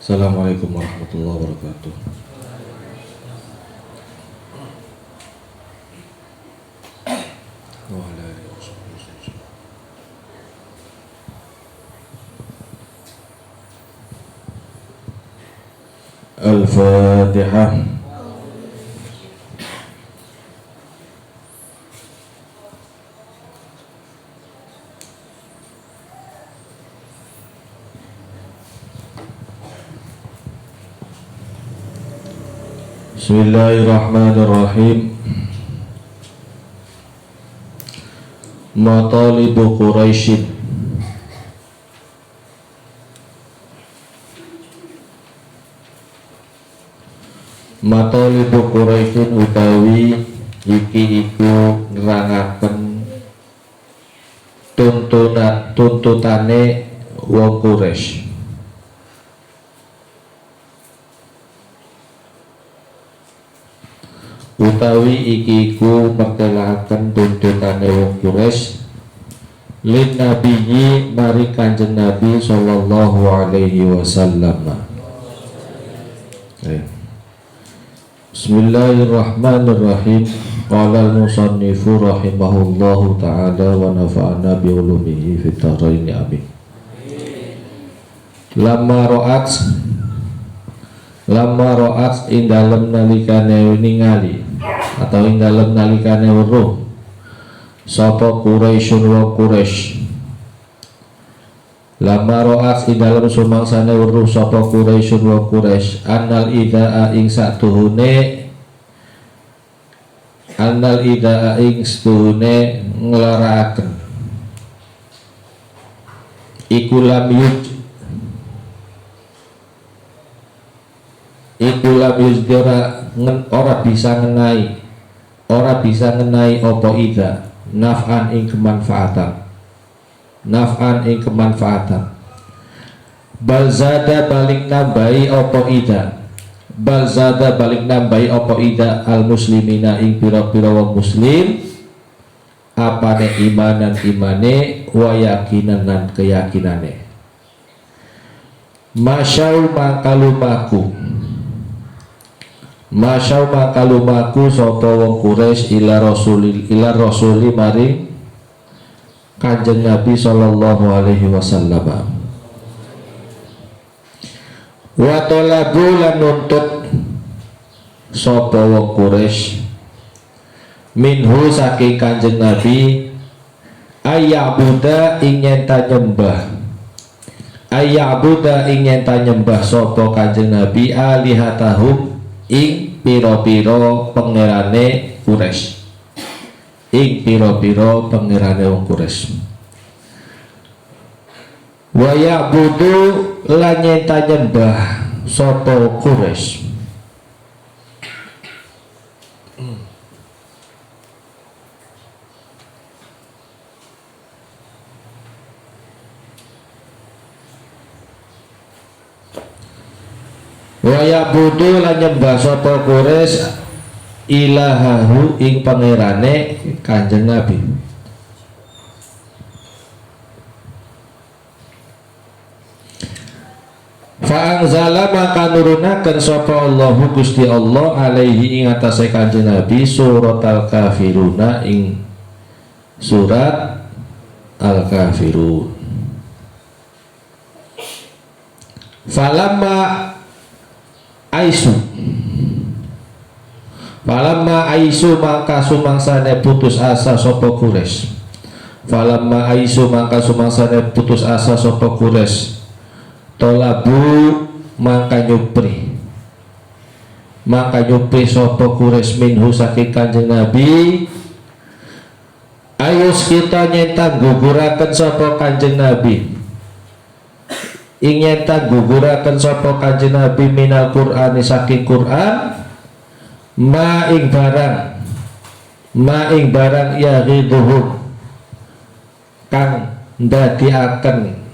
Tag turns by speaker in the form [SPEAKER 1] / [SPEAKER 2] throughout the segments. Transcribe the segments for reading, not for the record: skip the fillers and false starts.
[SPEAKER 1] Assalamualaikum warahmatullahi wabarakatuh. Al-Fatihah. Bismillahirrahmanirrahim. Matalibu Quraisyin. Matalibu Quraisyin utawi iki iku nerangaken tuntutane wong Quraisy. Utawi iki iku mertelaken tuntutane wong Quraisy lin nabiyyi mari Kanjeng Nabi sallallahu alaihi wasallam. Bismillahirrahmanirrahim. Qala al-musannifu rahimahullahu ta'ala wa nafa'ana bi ulumihi fid dharain amin. Lama ro'at ing dalem nalikane ningali atau ing dalem nalikane weruh sapa Quraisyun wa Quraisy. Lama ro'at ing dalem sumangsane weruh sapa Quraisyun wa Quraisy annal idza'a ing stuhune nglarakaken iku lam yujdira ora bisa ngenai apa idza naf'an ing kemanfaatan bal zada balik nambahi apa idza al muslimina ing pira-pira wong muslim apane imanan imane wa yakinan lan keyakinane. Masyau makalumaku sapa wong Quraisy ila rasuli maring Kanjeng Nabi sallallahu alaihi wasallam. Wa talabu lan nuntut sapa wong Quraisy minhu saking Kanjeng Nabi ayyabuda ing nyenta nyembah sapa Kanjeng Nabi alihatahum ing pira-pira pangerane Quraisy, wong Quraisy. Wa ya'budu lan nyenta nyembah sapa Quraisy wa ya'budu lan nyembah sapa Quraisy ilahahu ing pangerane Kanjeng Nabi. Fa'anzala maka nurunaken sapa Allahu Gusti Allah alaihi ing atase Kanjeng Nabi surat al-kafiruna ing surat al-kafirun. Falamma aisu maka sumangsane putus asa sapa Quraisy. Tolabu maka nyupri sapa Quraisy minhu saking Kanjeng Nabi ayus kita nyentang guguraken sapa Kanjeng Nabi ingin guguraken sapa Kanjeng Nabi minal Qur'ani saking Qur'an ma ing barang ya ridhuhum kang ndadiaken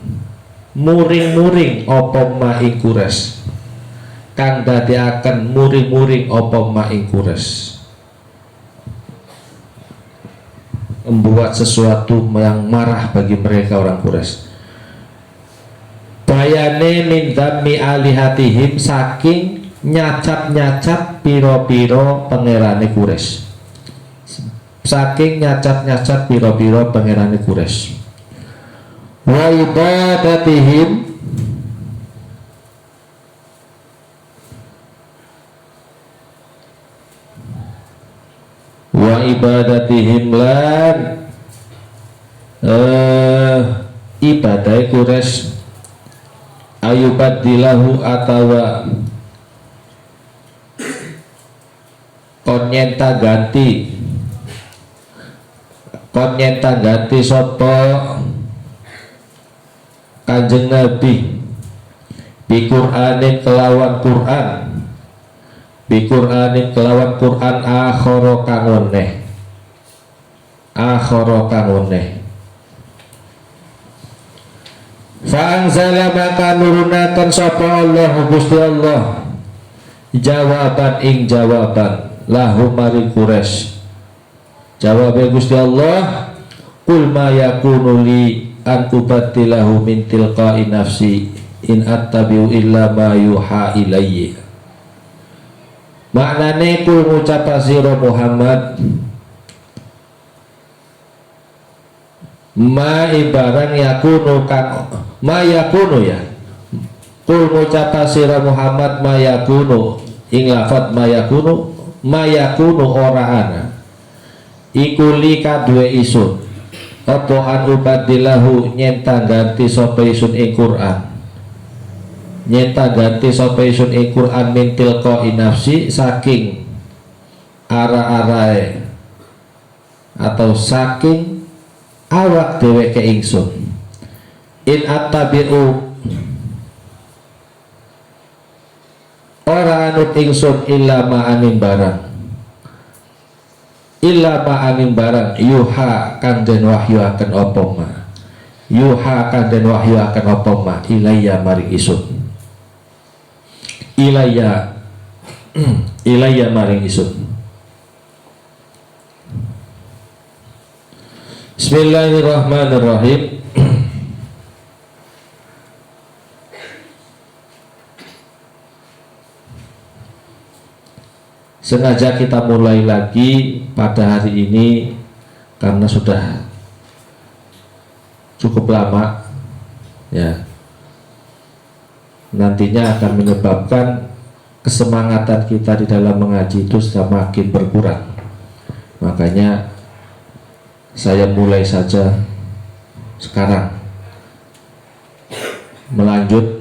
[SPEAKER 1] muring-muring apa ma ing Quraisy, kang ndadiaken muring-muring apa ma ing Quraisy, membuat sesuatu yang marah bagi mereka orang Quraisy. bayane min dhammi alihatihim, saking nyacat-nyacat piro-piro pangerane Quraisy, saking nyacat-nyacat piro-piro pangerane Quraisy. Wa ibadatihim, wa ibadatihim lan ibadai Quraisy, ayubadilahu atawa konyenta ganti sopo Kanjeng Nabi bi Qur'anin kelawan Qur'an, bi Qur'anin kelawan Qur'an akhara kang oneh fa anzala maka nurunaken sapa Allah Gusti Allah jawaban ing jawaban lahum maring Quraisy. Jawabe Gusti Allah, qul ma yakunu li an ubaddilahu min tilqa'i nafsi in attabi'u illa ma yuha ilayya. Maknane kul ngucap sira Muhammad, ma ibarang yakunu kang ma yakunu ya, kul ngucap sira Muhammad ma yakunu ing lafat ma yakunu ora ana iku li kadue isun apa an ubadilahu nyenta ganti sapa isun ing Quran, nyenta ganti sapa isun ing Quran min tilqa'i nafsi, saking ara-arae atau saking awak dheweke ingsun, in attabi'u ora anut ingsun illa ma'aning barang, illa ma'aning barang yuha kang den wahyuaken apa ma, yuha kang den wahyuaken apa ma ilayya maring isun, ilayya maring isun. Bismillahirrahmanirrahim. Sengaja kita mulai lagi pada hari ini karena sudah cukup lama ya, nantinya akan menyebabkan kesemangatan kita di dalam mengaji itu semakin berkurang. Makanya saya mulai saja sekarang melanjut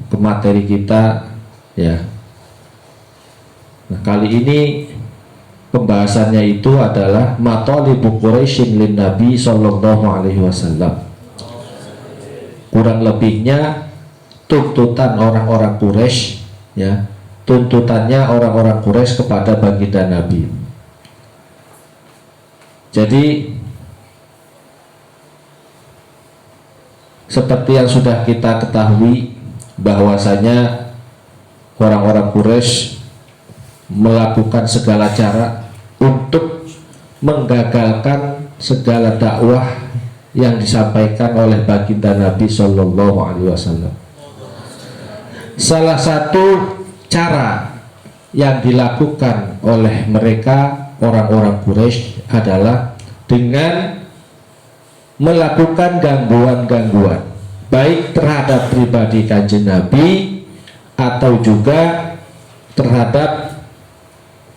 [SPEAKER 1] ke materi kita ya. Nah, kali ini pembahasannya itu adalah matalibu Quraisyin lin Nabi sallallahu alaihi wasallam. Kurang lebihnya tuntutan orang-orang Quraisy ya, tuntutannya orang-orang Quraisy kepada baginda Nabi. Jadi seperti yang sudah kita ketahui bahwasanya orang-orang Quraisy melakukan segala cara untuk menggagalkan segala dakwah yang disampaikan oleh baginda Nabi Shallallahu Alaihi Wasallam. Salah satu cara yang dilakukan oleh mereka orang-orang Quraisy adalah dengan melakukan gangguan-gangguan baik terhadap pribadi Kanjeng Nabi atau juga terhadap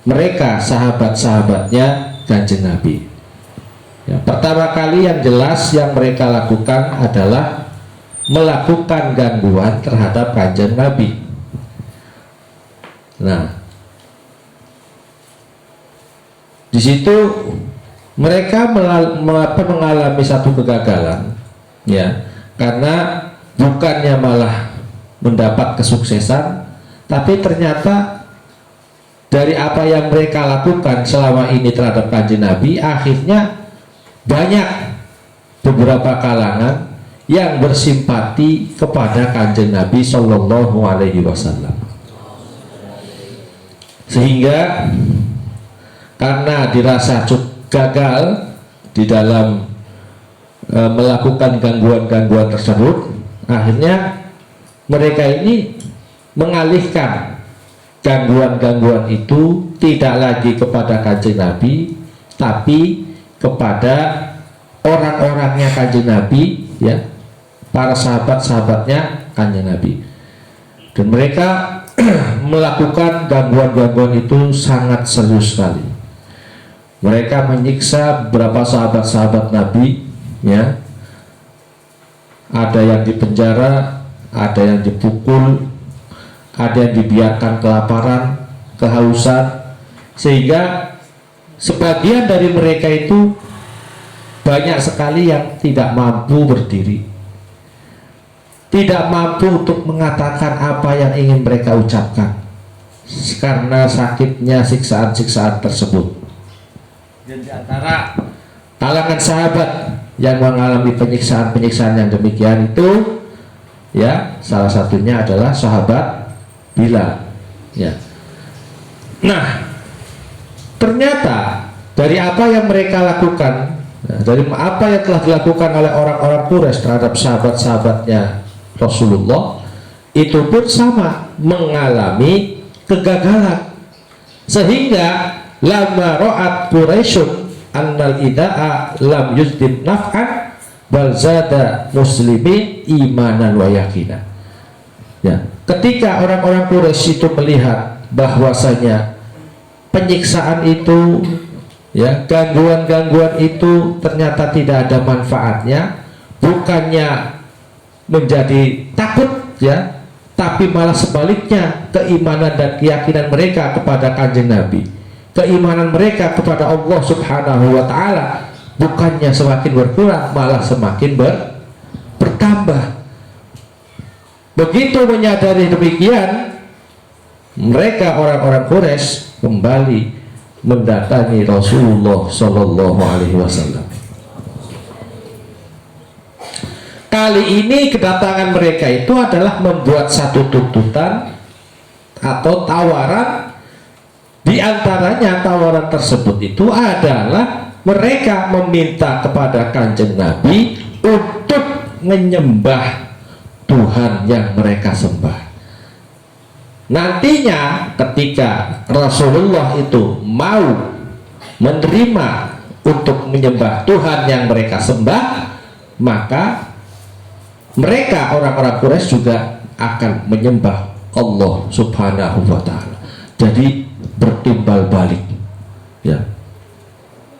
[SPEAKER 1] mereka sahabat-sahabatnya Kanjeng Nabi ya. Pertama kali yang jelas yang mereka lakukan adalah melakukan gangguan terhadap Kanjeng Nabi. Nah, di situ mereka mengalami satu kegagalan ya, karena bukannya malah mendapat kesuksesan, tapi ternyata dari apa yang mereka lakukan selama ini terhadap Kanjeng Nabi, akhirnya banyak beberapa kalangan yang bersimpati kepada Kanjeng Nabi Shallallahu Alaihi Wasallam, sehingga karena dirasa gagal di dalam melakukan gangguan-gangguan tersebut, akhirnya mereka ini mengalihkan gangguan-gangguan itu tidak lagi kepada Kanjeng Nabi, tapi kepada orang-orangnya Kanjeng Nabi, ya, para sahabat-sahabatnya Kanjeng Nabi. Dan mereka melakukan gangguan-gangguan itu sangat serius sekali. Mereka menyiksa beberapa sahabat-sahabat Nabi, ya. Ada yang dipenjara, ada yang dipukul, ada yang dibiarkan kelaparan, kehausan, sehingga sebagian dari mereka itu banyak sekali yang tidak mampu berdiri, tidak mampu untuk mengatakan apa yang ingin mereka ucapkan karena sakitnya siksaan-siksaan tersebut. Dan di antara kalangan sahabat yang mengalami penyiksaan-penyiksaan yang demikian itu, ya, salah satunya adalah sahabat Bilal, ya. Nah, ternyata dari apa yang mereka lakukan, dari apa yang telah dilakukan oleh orang-orang Quraisy terhadap sahabat-sahabatnya Rasulullah, itu pun sama mengalami kegagalan, sehingga lama ra'at Quraisyun annal ida'a lam yuzdib naf'an bal zada muslimin imanan wa yakinan. Ya, ketika orang-orang Quraisy itu melihat bahwasanya penyiksaan itu, ya, gangguan-gangguan itu ternyata tidak ada manfaatnya, bukannya menjadi takut, ya, tapi malah sebaliknya keimanan dan keyakinan mereka kepada Kanjeng Nabi, keimanan mereka kepada Allah Subhanahu wa Ta'ala bukannya semakin berkurang, malah semakin bertambah. Begitu menyadari demikian, mereka orang-orang Quraisy kembali mendatangi Rasulullah Shallallahu Alaihi Wasallam. Kali ini kedatangan mereka itu adalah membuat satu tuntutan atau tawaran. Di antaranya tawaran tersebut itu adalah mereka meminta kepada Kanjeng Nabi untuk menyembah Tuhan yang mereka sembah. Nantinya ketika Rasulullah itu mau menerima untuk menyembah Tuhan yang mereka sembah, maka mereka orang-orang Quraisy juga akan menyembah Allah Subhanahu wa Ta'ala. Jadi bertimbal balik, ya.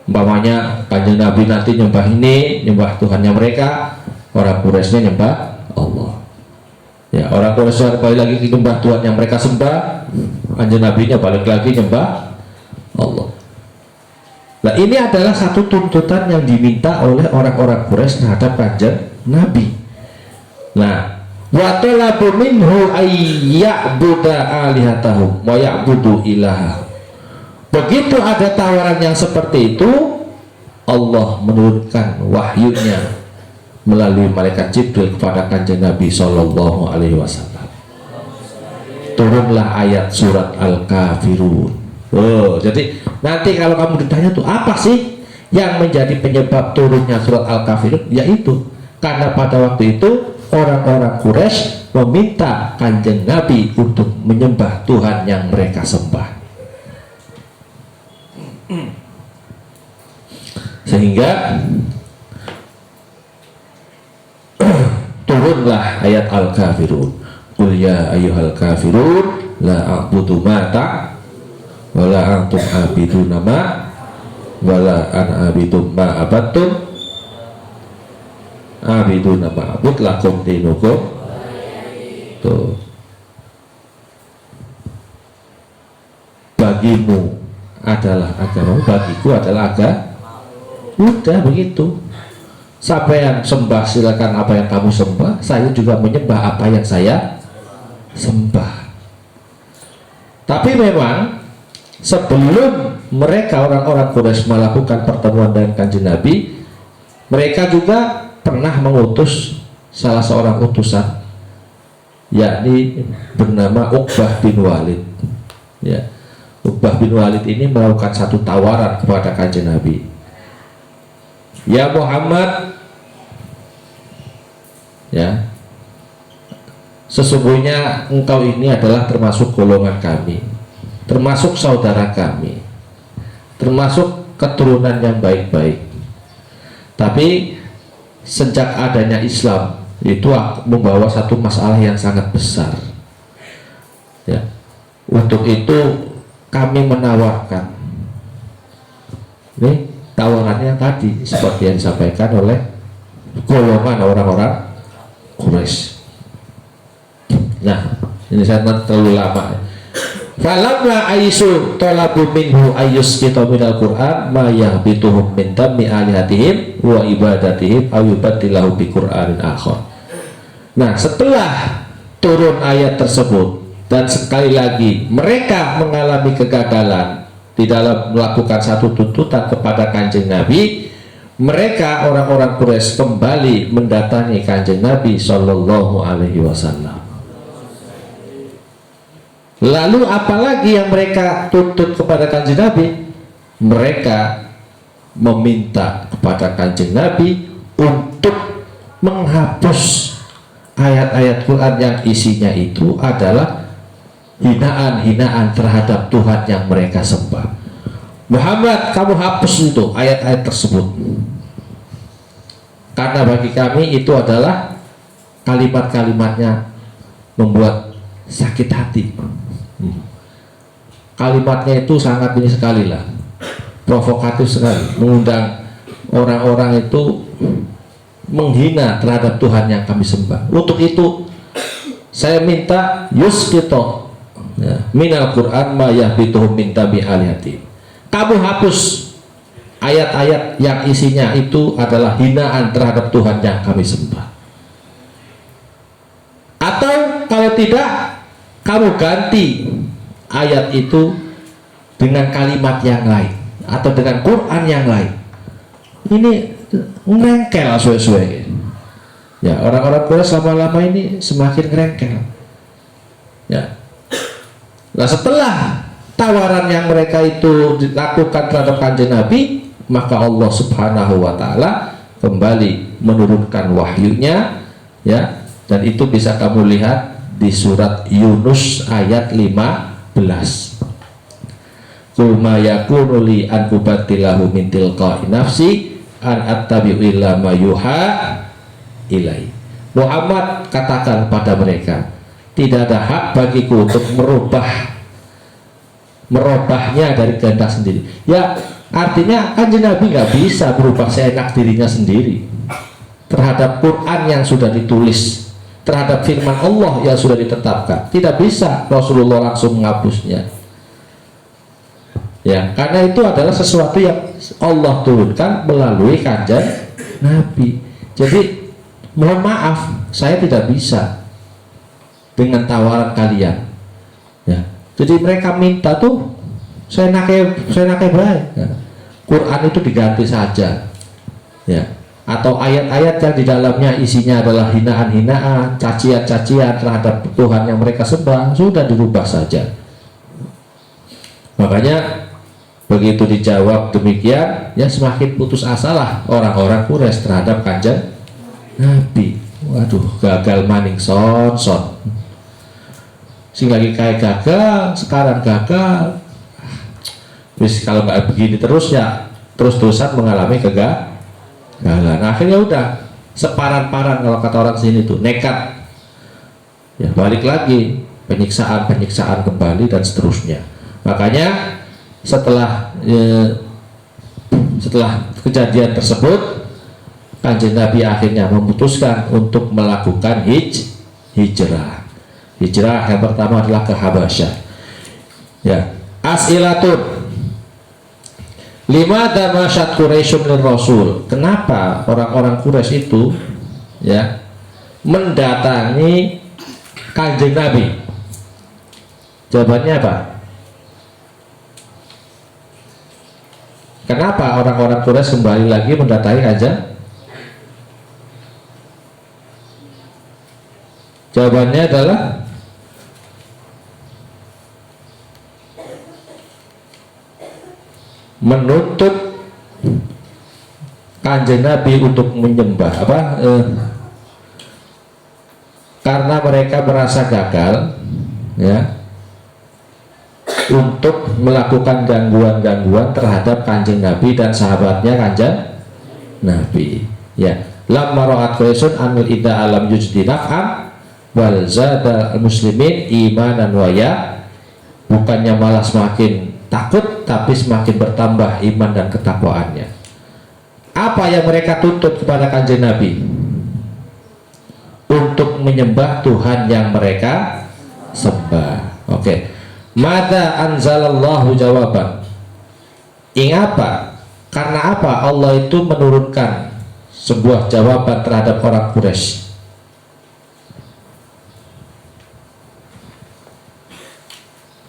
[SPEAKER 1] Umpamanya Kanjeng Nabi nanti nyembah ini, nyembah Tuhannya mereka, orang Quraisynya nyembah Allah. Ya, orang Quraisy balik lagi ke nyembah Tuhan yang mereka sembah, Kanjeng Nabinya balik lagi nyembah Allah. Nah, ini adalah satu tuntutan yang diminta oleh orang-orang Quraisy terhadap Kanjeng Nabi. Nah, wa talabu minhu ayya'buda alihatahum wa ya'budu ilaha. Begitu ada tawaran yang seperti itu, Allah menurunkan wahyunya melalui malaikat Jibril kepada Kanjeng Nabi Shallallahu Alaihi Wasallam. Turunlah ayat surat Al-Kafirun. Oh, jadi nanti kalau kamu ditanya tuh apa sih yang menjadi penyebab turunnya surat Al-Kafirun, yaitu karena pada waktu itu orang-orang Quraisy meminta Kanjeng Nabi untuk menyembah Tuhan yang mereka sembah, sehingga turunlah ayat Al-Kafirun. Qul ya ayyuhal kafirun la a'budu ma wa la antum abiduna ma wa la ana abidum ma abattum abiduna ma abud lakum dinukum. Tuh, bagimu adalah agama, bagiku adalah agama. Udah begitu. Siapa yang sembah silakan apa yang kamu sembah, saya juga menyembah apa yang saya sembah. Tapi memang sebelum mereka orang-orang Quraisy melakukan pertemuan dengan Kanjeng Nabi, mereka juga pernah mengutus salah seorang utusan, yakni bernama Uqbah bin Walid. Ya, Uqbah bin Walid ini melakukan satu tawaran kepada Kanjeng Nabi. Ya Muhammad, ya, sesungguhnya engkau ini adalah termasuk golongan kami, termasuk saudara kami, termasuk keturunan yang baik-baik. Tapi sejak adanya Islam itu membawa satu masalah yang sangat besar, ya. Untuk itu kami menawarkan, ini tawarannya tadi seperti yang disampaikan oleh golongan orang-orang Quraisy. Nah, ini saya terlalu lama. Falamma aisu talabu minhu ayyus kita minal Qur'an ma yahbituhum min tammi alihatihim wa ibadatihim aw yubaddilahu bi Qur'anin akhar. Nah, setelah turun ayat tersebut dan sekali lagi mereka mengalami kegagalan di dalam melakukan satu tuntutan kepada Kanjeng Nabi, mereka orang-orang Quraisy kembali mendatangi Kanjeng Nabi Shallallahu Alaihi Wasallam. Lalu apalagi yang mereka tuntut kepada Kanjeng Nabi? Mereka meminta kepada Kanjeng Nabi untuk menghapus ayat-ayat Quran yang isinya itu adalah hinaan-hinaan terhadap Tuhan yang mereka sembah. Muhammad, kamu hapus itu ayat-ayat tersebut, karena bagi kami itu adalah kalimat-kalimatnya membuat sakit hati. Kalimatnya itu sangat ini sekali lah, provokatif sekali, mengundang orang-orang itu menghina terhadap Tuhan yang kami sembah. Untuk itu saya minta yusqito, ya, minal Quran ma yahbituhum min tabi alihati. Kamu hapus ayat-ayat yang isinya itu adalah hinaan terhadap Tuhan yang kami sembah. Atau kalau tidak, kamu ganti ayat itu dengan kalimat yang lain atau dengan Quran yang lain. Ini ngerengkel suwe-suwe. Ya, orang-orang Quraisy lama-lama ini semakin ngerengkel. Ya. Nah, setelah tawaran yang mereka itu dilakukan terhadap Kanjeng Nabi, maka Allah Subhanahu wa taala kembali menurunkan wahyunya, ya. Dan itu bisa kamu lihat di surat Yunus ayat 15. Qul ma yakunu li an ubatilahu min tilqa'i nafsi an attabi'u illa ma yuha ilai. Muhammad, katakan pada mereka, tidak ada hak bagiku untuk merubahnya dari kehendak sendiri. Ya, artinya Kanjeng Nabi nggak bisa berubah seenak dirinya sendiri terhadap Quran yang sudah ditulis, terhadap firman Allah yang sudah ditetapkan. Tidak bisa Rasulullah langsung menghapusnya, ya, karena itu adalah sesuatu yang Allah turunkan melalui Kanjeng Nabi. Jadi mohon maaf, saya tidak bisa dengan tawaran kalian, ya. Jadi mereka minta tuh saya nakai baik, ya. Quran itu diganti saja, ya. Atau ayat-ayat yang di dalamnya isinya adalah hinaan-hinaan, cacian-cacian terhadap Tuhan yang mereka sembah, sudah dirubah saja. Makanya begitu dijawab demikian, ya semakin putus asalah orang-orang Quraisy terhadap Kanjeng Nabi. Waduh, gagal maning son. Sing lagi kayak gagal, sekarang gagal. Wis kalau nggak begini terus ya terus-terusan mengalami kegagalan. Nah, akhirnya udah separan-paran kalau kata orang sini tuh, nekat. Ya balik lagi, penyiksaan kembali dan seterusnya. Makanya setelah kejadian tersebut, Kanjeng Nabi akhirnya memutuskan untuk melakukan hijrah. Hijrah yang pertama adalah ke Habasyah. Ya, as'ilatun. Lima damasyat Quraisyun lil Rasul. Kenapa orang-orang Quraisy itu, ya, mendatangi Kanjeng Nabi? Jawabannya apa? Kenapa orang-orang Quraisy kembali lagi mendatangi Kanjeng? Jawabannya adalah menuntut Kanjeng Nabi untuk menyembah karena mereka merasa gagal ya untuk melakukan gangguan-gangguan terhadap kanjeng Nabi dan sahabatnya kanjeng Nabi ya. Lamma ra'at Quraisyun anil ida alam yujdi naf'an wal zada muslimin imanan wa ya, bukannya malah semakin takut tapi semakin bertambah iman dan ketakwaannya. Apa yang mereka tuntut kepada kanjeng Nabi? Untuk menyembah Tuhan yang mereka sembah. Oke. Mada anzalallahu jawaban. Apa? Karena apa Allah itu menurunkan sebuah jawaban terhadap orang Quraisy?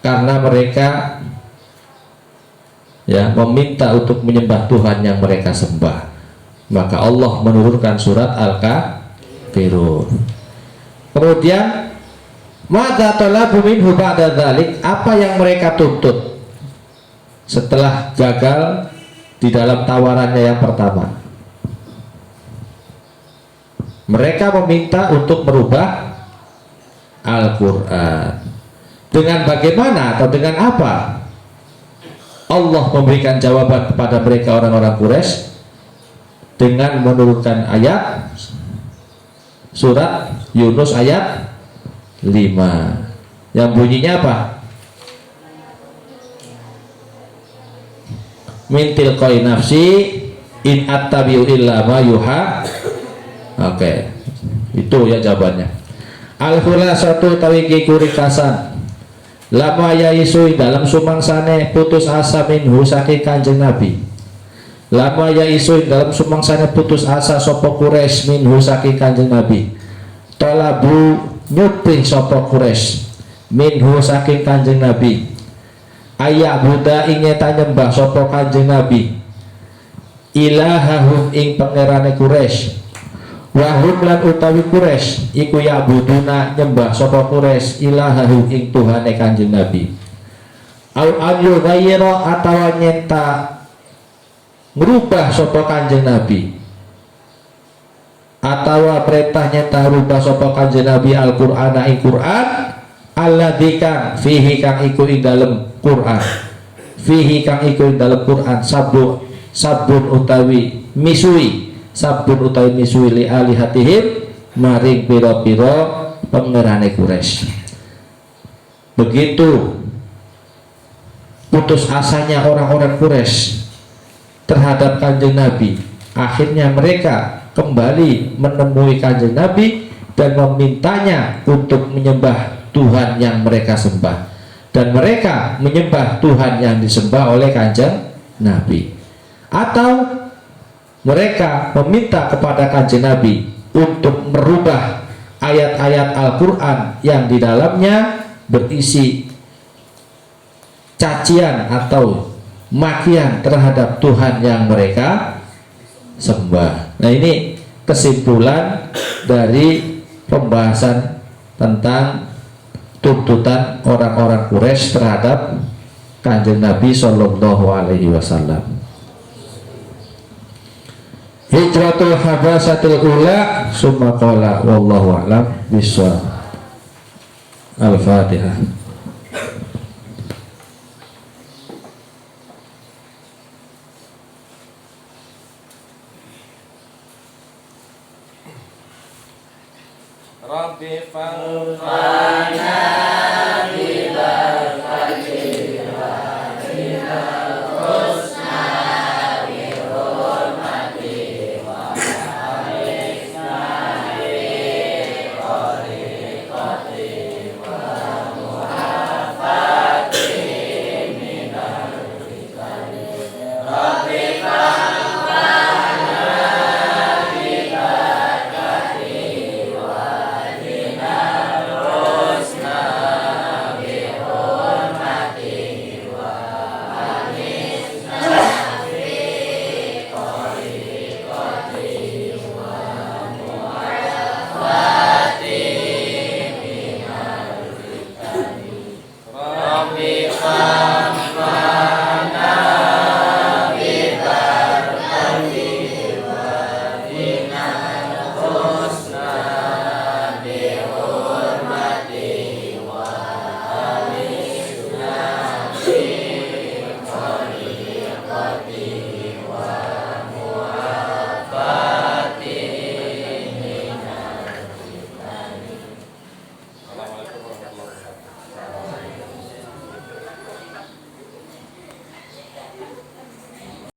[SPEAKER 1] Karena mereka ya meminta untuk menyembah Tuhan yang mereka sembah, maka Allah menurunkan surat Al-Kafirun. Kemudian madza talabu minhu ba'da dzalik, apa yang mereka tuntut setelah gagal di dalam tawarannya yang pertama? Mereka meminta untuk merubah Al-Qur'an. Dengan bagaimana atau dengan apa? Allah memberikan jawaban kepada mereka orang-orang Quraisy dengan menurunkan ayat surat Yunus ayat 5 yang bunyinya apa? Min tilqai nafsi in attabi'u illa ma yuha. Oke, itu ya jawabannya. Al-khulasatu tawiki kurikasan lama yaisui dalam sumangsane putus asa minhu saking kanjeng Nabi. Lama yaisui dalam sumangsane putus asa sopo Quraisy minhu saking kanjeng Nabi. Talabu nyuping sopo Quraisy minhu saking kanjeng Nabi. Ayak buddha ingeta nyembah sopo kanjeng Nabi ilahahum ing pangerane Quraisy. Wahum lan utawi Quraisy iku ya'buduna nyembah sapa Quraisy ilahahu ing tuhane kanjeng Nabi. Au ayu ghayra atawa nyenta ngrubah sapa kanjeng Nabi, atawa perintah nyenta rubah sapa kanjeng Nabi Al-Qur'ana ing Qur'an alladzi kang fihi kang iku ing dalem Qur'an, fihi kang iku ing dalem Qur'an sabun utawi misui, sabun utawi misui li alihatihim maring pira-pira pangerane Quraisy. Begitu putus asanya orang-orang Quraisy terhadap kanjeng Nabi, akhirnya mereka kembali menemui kanjeng Nabi dan memintanya untuk menyembah Tuhan yang mereka sembah, dan mereka menyembah Tuhan yang disembah oleh kanjeng Nabi. Atau mereka meminta kepada kanjeng Nabi untuk merubah ayat-ayat Al-Quran yang di dalamnya berisi cacian atau makian terhadap Tuhan yang mereka sembah. Nah, ini kesimpulan dari pembahasan tentang tuntutan orang-orang Quraisy terhadap kanjeng Nabi Shallallahu Alaihi Wasallam. Hijratul habasatil ula summa qala wallahu a'lam bishawab. Al-Fatihah. Rabbi fa'alna